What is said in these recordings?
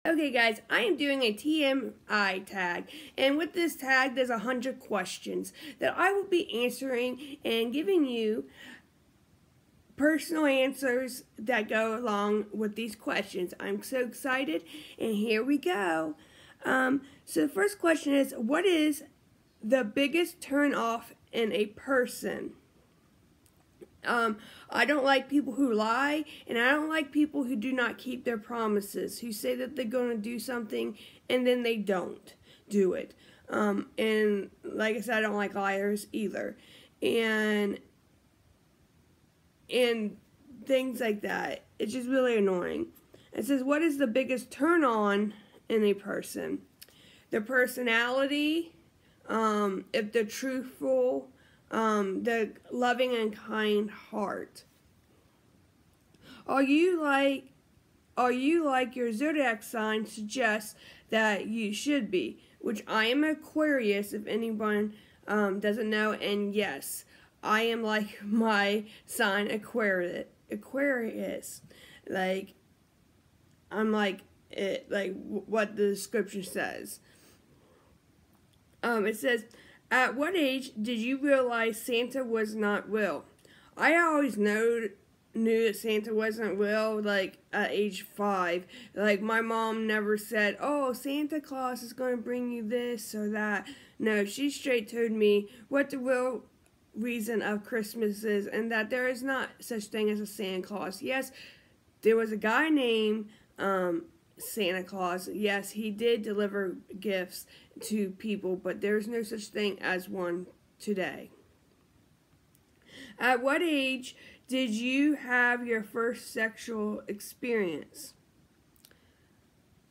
Okay guys, I am doing a TMI tag, and with this tag there's 100 questions that I will be answering and giving you personal answers that go along with these questions. I'm so excited, and here we go. So the first question is, what is the biggest turn off in a person? I don't like people who lie, and I don't like people who do not keep their promises, who say that they're going to do something and then they don't do it. And like I said, I don't like liars either. And things like that. It's just really annoying. It says, what is the biggest turn on in a person? Their personality, if they're truthful, the loving and kind heart. Are you like your zodiac sign suggests that you should be? Which I am Aquarius, if anyone doesn't know, and yes, I am like my sign Aquarius. Like, I'm like it, like what the description says. It says, at what age did you realize Santa was not real? I always knew that Santa wasn't real, like, at age 5. Like, my mom never said, oh, Santa Claus is going to bring you this or that. No, she straight told me what the real reason of Christmas is, and that there is not such thing as a Santa Claus. Yes, there was a guy named Santa Claus. Yes, he did deliver gifts to people, but there's no such thing as one today. At what age did you have your first sexual experience?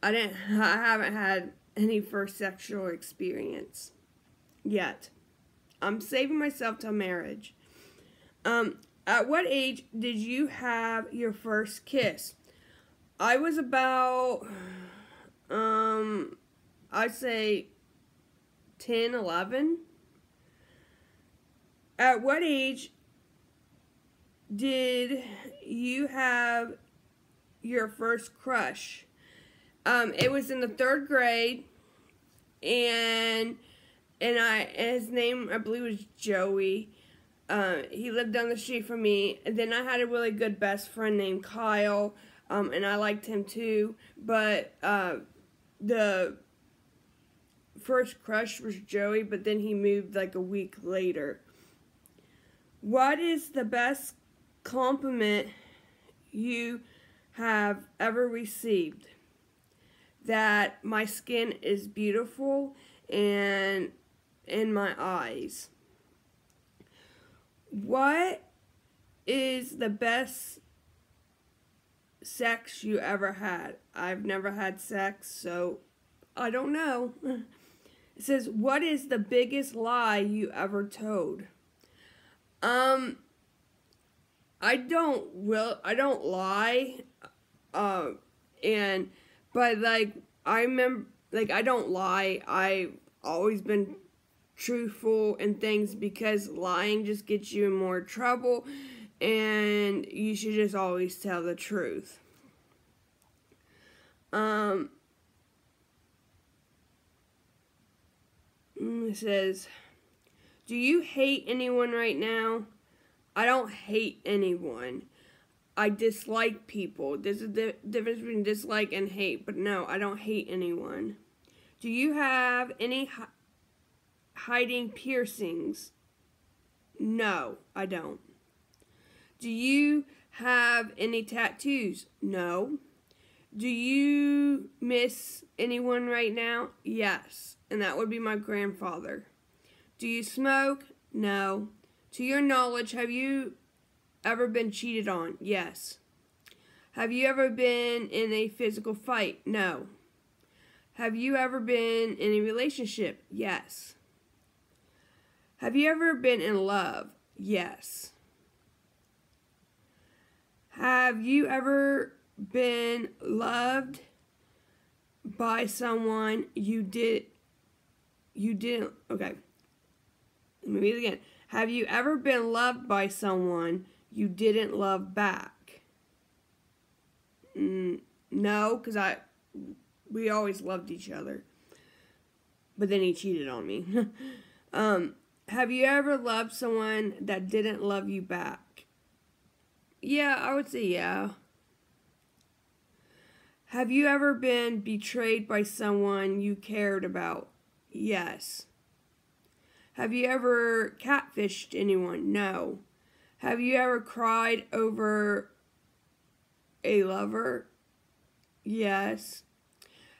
I haven't had any first sexual experience yet. I'm saving myself till marriage. At what age did you have your first kiss? I was about, I'd say 10, 11. At what age did you have your first crush? It was in the 3rd grade, and his name, I believe, was Joey. He lived down the street from me. And then I had a really good best friend named Kyle, and I liked him too. But the first crush was Joey, but then he moved like a week later. What is the best compliment you have ever received? That my skin is beautiful and in my eyes. What is the best sex you ever had? I've never had sex, so I don't know. It says, what is the biggest lie you ever told? I don't lie, but like, I remember, like, I don't lie. I've always been truthful and things, because lying just gets you in more trouble, and you should just always tell the truth. It says, do you hate anyone right now? I don't hate anyone. I dislike people. There's a difference between dislike and hate, but no, I don't hate anyone. Do you have any hiding piercings? No, I don't. Do you have any tattoos? No. Do you miss anyone right now? Yes, and that would be my grandfather. Do you smoke? No. To your knowledge, have you ever been cheated on? Yes. Have you ever been in a physical fight? No. Have you ever been in a relationship? Yes. Have you ever been in love? Yes. Have you ever been loved by someone you didn't, okay, let me read it again. Have you ever been loved by someone you didn't love back? No, because we always loved each other. But then he cheated on me. Have you ever loved someone that didn't love you back? Yeah, I would say yeah. Have you ever been betrayed by someone you cared about? Yes. Have you ever catfished anyone? No. Have you ever cried over a lover? Yes.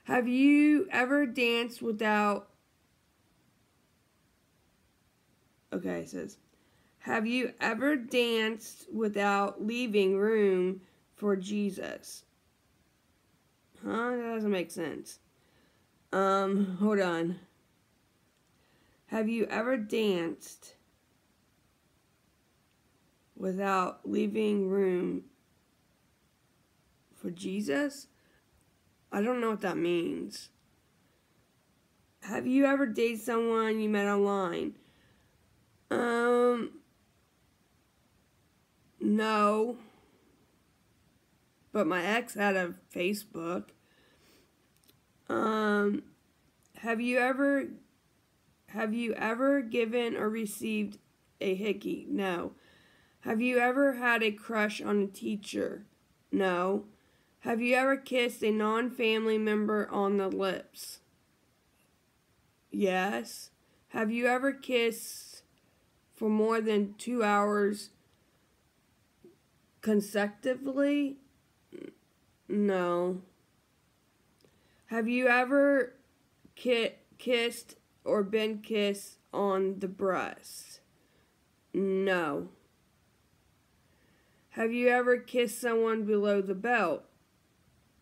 Have you ever danced without... Okay, it says, have you ever danced without leaving room for Jesus? Huh? That doesn't make sense. Hold on. Have you ever danced without leaving room for Jesus? I don't know what that means. Have you ever dated someone you met online? No. But my ex had a Facebook. Have you ever given or received a hickey? No. Have you ever had a crush on a teacher? No. Have you ever kissed a non-family member on the lips? Yes. Have you ever kissed for more than 2 hours consecutively? No. Have you ever kissed or been kissed on the breast? No. Have you ever kissed someone below the belt?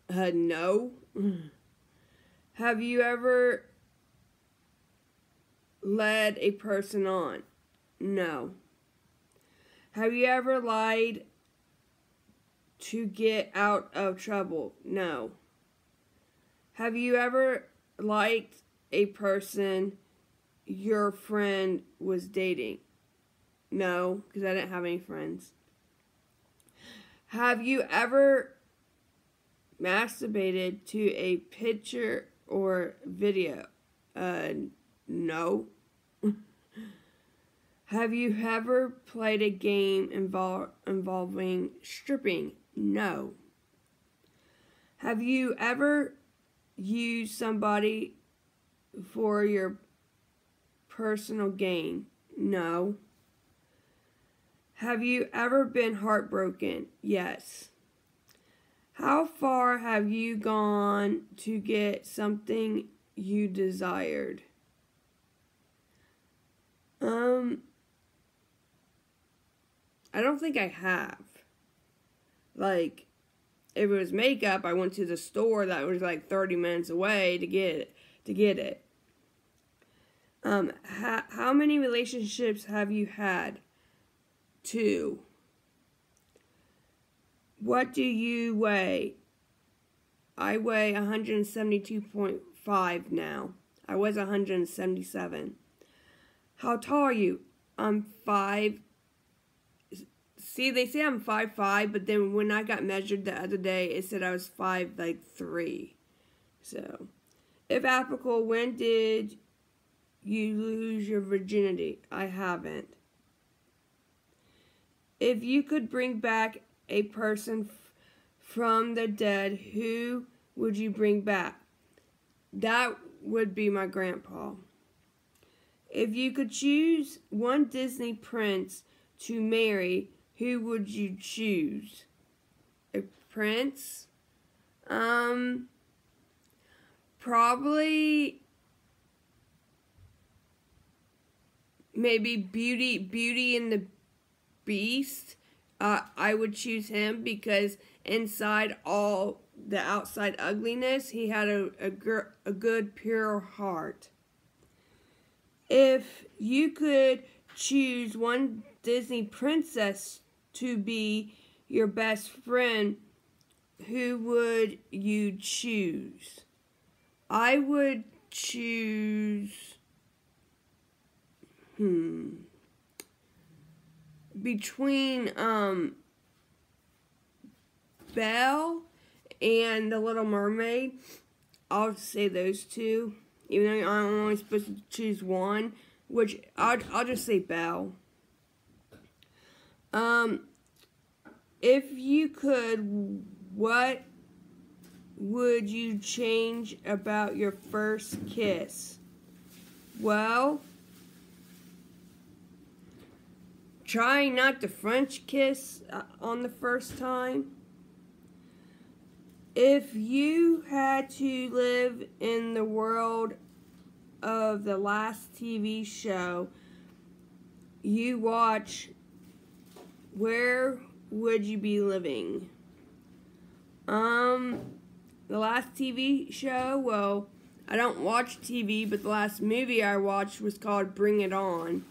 No. Have you ever led a person on? No. Have you ever lied to get out of trouble? No. Have you ever liked a person your friend was dating? No, because I didn't have any friends. Have you ever masturbated to a picture or video? No. Have you ever played a game involving stripping? No. Have you ever used somebody for your personal gain? No. Have you ever been heartbroken? Yes. How far have you gone to get something you desired? I don't think I have. Like, if it was makeup, I went to the store that was like 30 minutes away to get it. How many relationships have you had? 2. What do you weigh? I weigh 172.5 now. I was 177. How tall are you? I'm 5. See, they say I'm 5'5", but then when I got measured the other day, it said I was 5'3". So, if applicable, when did you lose your virginity? I haven't. If you could bring back a person from the dead, who would you bring back? That would be my grandpa. If you could choose one Disney prince to marry, who would you choose? A prince? Probably maybe Beauty and the Beast. I would choose him because inside all the outside ugliness, he had a good, pure heart. If you could choose one Disney princess to be your best friend, who would you choose? I would choose between Belle and the Little Mermaid. I'll say those two, even though I'm only supposed to choose one, which I'll just say Belle. If you could, what would you change about your first kiss? Well, try not to French kiss on the first time. If you had to live in the world of the last TV show you watch, where would you be living? The last TV show, well, I don't watch TV, but the last movie I watched was called Bring It On.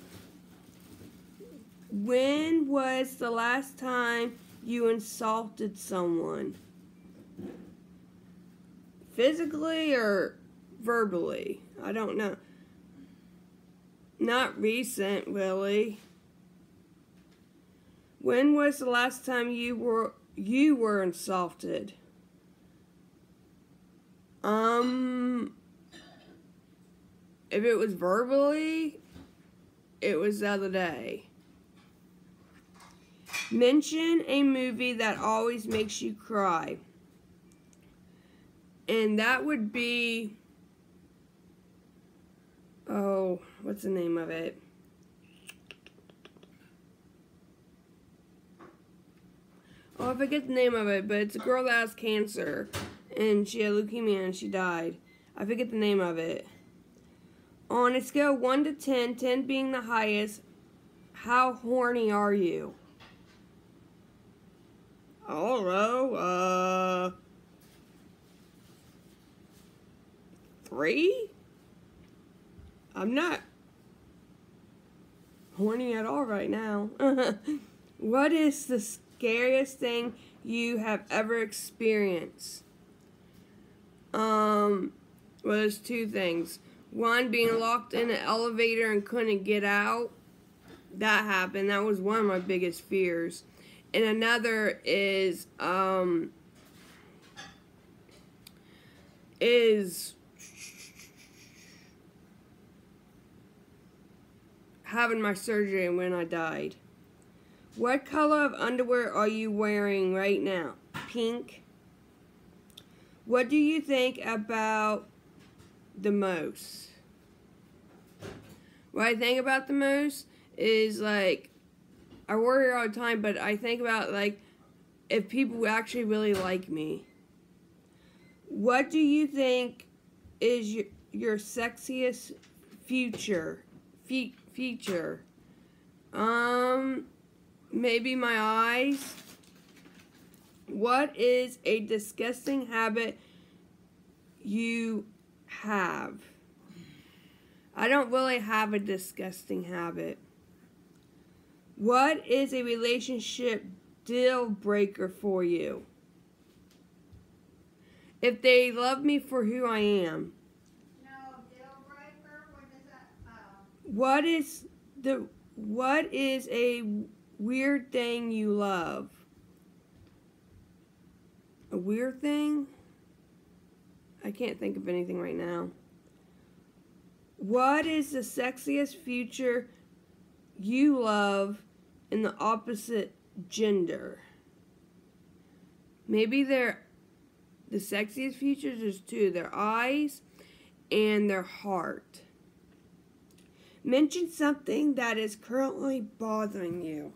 When was the last time you insulted someone? Physically or verbally? I don't know. Not recent, really. When was the last time you were insulted? If it was verbally, it was the other day. Mention a movie that always makes you cry. And that would be, oh, what's the name of it? Oh, I forget the name of it, but it's a girl that has cancer, and she had leukemia and she died. I forget the name of it. On a scale of 1 to 10, 10 being the highest, how horny are you? I don't know, 3? I'm not horny at all right now. What is the scariest thing you have ever experienced? Well, there's two things. One, being locked in an elevator and couldn't get out. That happened. That was one of my biggest fears. And another is having my surgery and when I died. What color of underwear are you wearing right now? Pink. What do you think about the most? What I think about the most is, like, I worry all the time, but I think about, like, if people actually really like me. What do you think is your sexiest feature? Maybe my eyes. What is a disgusting habit you have? I don't really have a disgusting habit. What is a relationship deal breaker for you? If they love me for who I am. No, deal breaker? What is that? What is a weird thing you love? A weird thing? I can't think of anything right now. What is the sexiest feature you love in the opposite gender? Maybe the sexiest features is two. Their eyes and their heart. Mention something that is currently bothering you.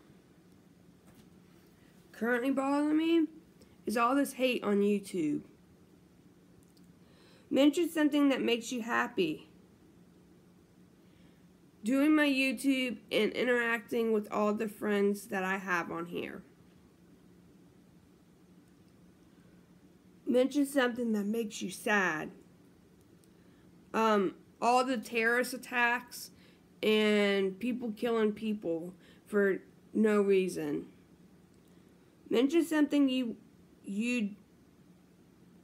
Currently bothering me is all this hate on YouTube. Mention something that makes you happy. Doing my YouTube and interacting with all the friends that I have on here. Mention something that makes you sad. All the terrorist attacks and people killing people for no reason. Mention something you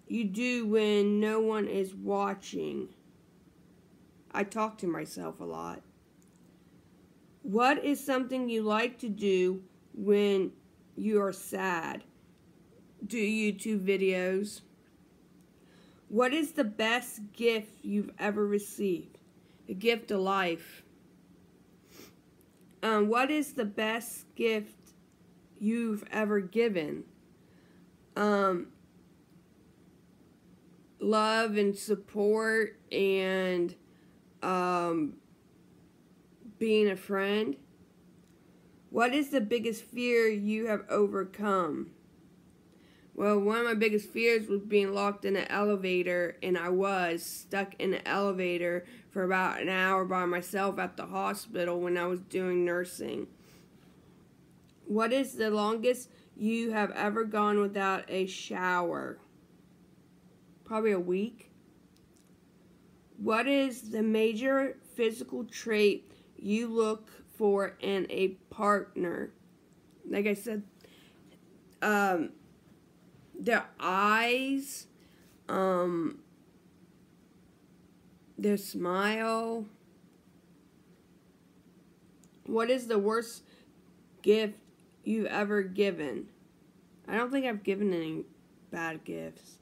do when no one is watching. I talk to myself a lot. What is something you like to do when you are sad? Do YouTube videos. What is the best gift you've ever received? A gift of life. What is the best gift you've ever given? Love and support and being a friend. What is the biggest fear you have overcome? Well, one of my biggest fears was being locked in an elevator, and I was stuck in an elevator for about an hour by myself at the hospital when I was doing nursing. What is the longest you have ever gone without a shower? Probably a week. What is the major physical trait you look for in a partner? Like I said, their eyes, their smile. What is the worst gift you've ever given? I don't think I've given any bad gifts.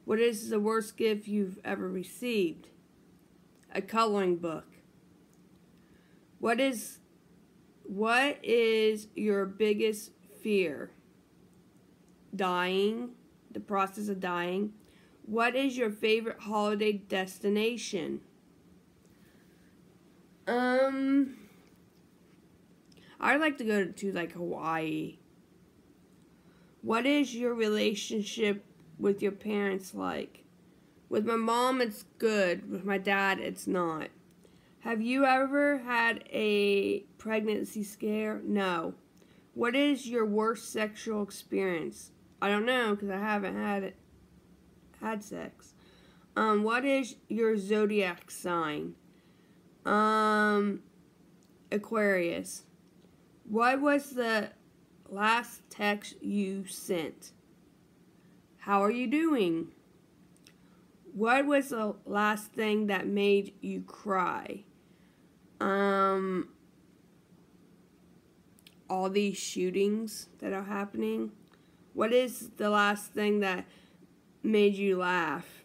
What is the worst gift you've ever received? A coloring book. What is your biggest fear? Dying, the process of dying. What is your favorite holiday destination? I'd like to go to like Hawaii. What is your relationship with your parents like? With my mom, it's good. With my dad, it's not. Have you ever had a pregnancy scare? No. What is your worst sexual experience? I don't know because I haven't had sex. What is your zodiac sign? Aquarius. What was the last text you sent? How are you doing? What was the last thing that made you cry? All these shootings that are happening. What is the last thing that made you laugh?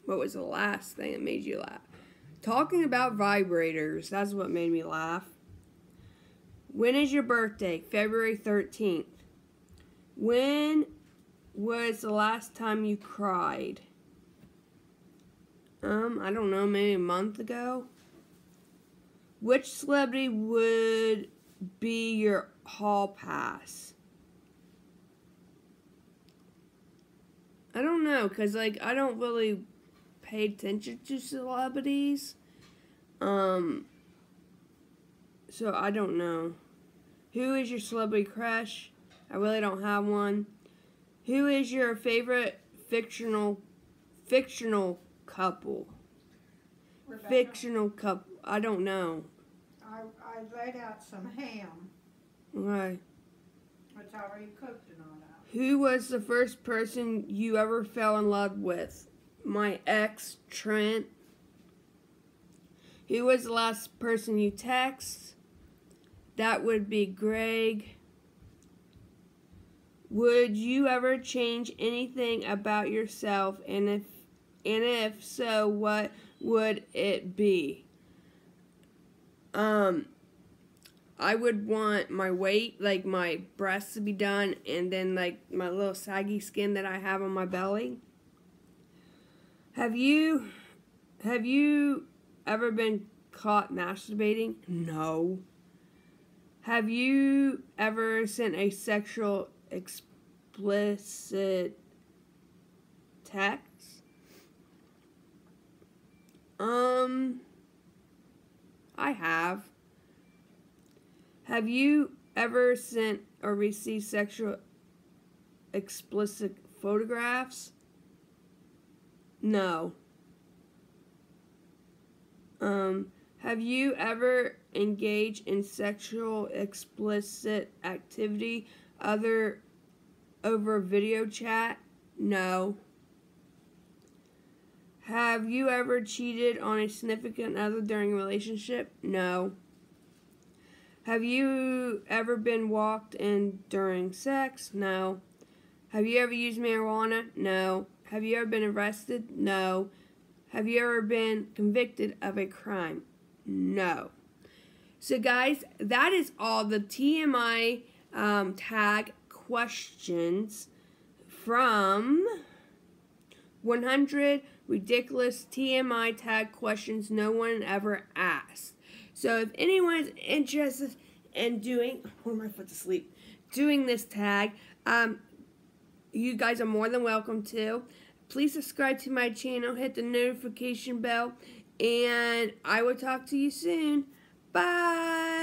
What was the last thing that made you laugh? Talking about vibrators. That's what made me laugh. When is your birthday? February 13th. When was the last time you cried? I don't know, maybe a month ago. Which celebrity would be your hall pass? I don't know, because like I don't really pay attention to celebrities. So I don't know. Who is your celebrity crush? I really don't have one. Who is your favorite fictional couple? Rebekah, Fictional couple. I don't know. I laid out some ham. Okay. It's already cooked and all that. Who was the first person you ever fell in love with? My ex, Trent. Who was the last person you text? That would be Greg. Would you ever change anything about yourself? And if so, what would it be? I would want my weight, like my breasts to be done, and then like my little saggy skin that I have on my belly. Have you ever been caught masturbating? No. Have you ever sent a sexual explicit text? I have. Have you ever sent or received sexual explicit photographs? No. Have you ever engaged in sexual explicit activity over video chat? No. Have you ever cheated on a significant other during a relationship? No. Have you ever been walked in during sex? No. Have you ever used marijuana? No. Have you ever been arrested? No. Have you ever been convicted of a crime? No. So guys, that is all the TMI tag questions from 100 ridiculous TMI tag questions no one ever asked. So if anyone is interested in doing this tag, you guys are more than welcome to. Please subscribe to my channel, hit the notification bell, and I will talk to you soon. Bye!